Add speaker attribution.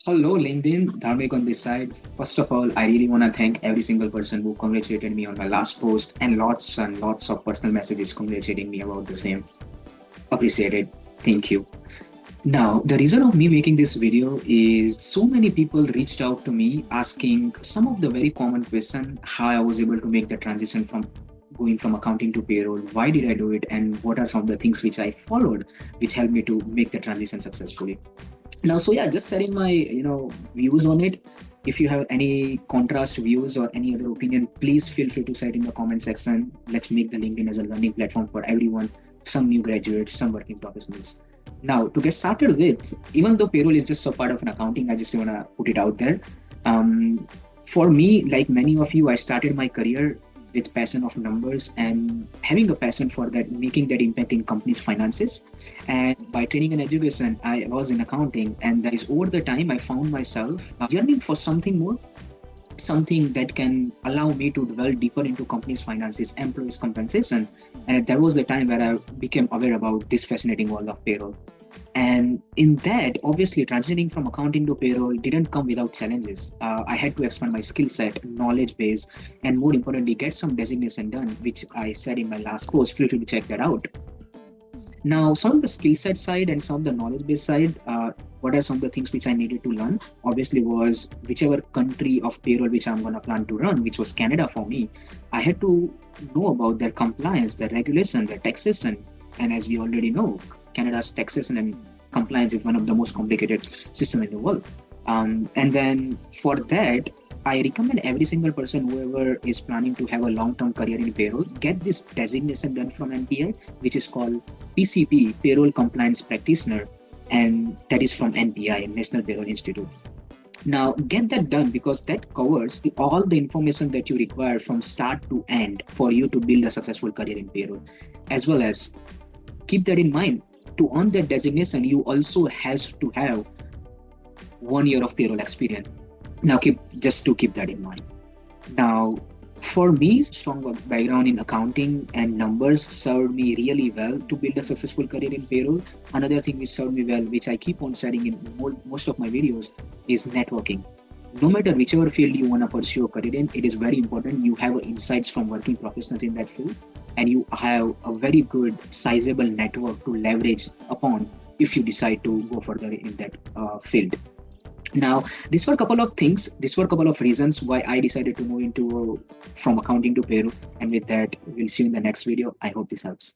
Speaker 1: Hello, LinkedIn. Dharmik on this side. First of all, I really want to thank every single person who congratulated me on my last post and lots of personal messages congratulating me about the same. Appreciated. Thank you. Now, the reason of me making this video is so many people reached out to me asking some of the very common question how I was able to make the transition from going from accounting to payroll, why did I do it, and what are some of the things which I followed which helped me to make the transition successfully. Now, so yeah, just sharing my views on it. If you have any contrast views or any other opinion, please feel free to cite in the comment section. Let's make the LinkedIn as a learning platform for everyone, some new graduates, some working professionals. Now, to get started with, even though payroll is just a part of an accounting, I just want to put it out there. um, for me, like many of you, I started my career with passion of numbers and having a passion for that, making that impact in companies' finances. And by training and education, I was in accounting, and that is over the time I found myself yearning for something more, something that can allow me to delve deeper into companies' finances, employees' compensation. And that was the time where I became aware about this fascinating world of payroll. And in that, obviously, transitioning from accounting to payroll didn't come without challenges. I had to expand my skill set, knowledge base, and more importantly, get some designation done, which I said in my last post. Feel free to check that out. Now, some of the skill set side and some of the knowledge base side, what are some of the things which I needed to learn? Obviously, was whichever country of payroll which I'm going to plan to run, which was Canada for me, I had to know about their compliance, their regulation, their taxation. And as we already know, Canada's taxation and compliance is one of the most complicated system in the world. And then for that, I recommend every single person, whoever is planning to have a long-term career in payroll, get this designation done from NPI, which is called PCP, Payroll Compliance Practitioner, and that is from NPI, National Payroll Institute. Now, get that done because that covers all the information that you require from start to end for you to build a successful career in payroll. As well as keep that in mind, to earn that designation, you also has to have 1 year of payroll experience. Now, keep that in mind. Now, for me, strong background in accounting and numbers served me really well to build a successful career in payroll. Another thing which served me well, which I keep on sharing in most of my videos, is networking. No matter whichever field you want to pursue a career in, it is very important you have insights from working professionals in that field, and you have a very good, sizable network to leverage upon if you decide to go further in that field. Now, these were a couple of things. These were a couple of reasons why I decided to move into from accounting to payroll. And with that, we'll see you in the next video. I hope this helps.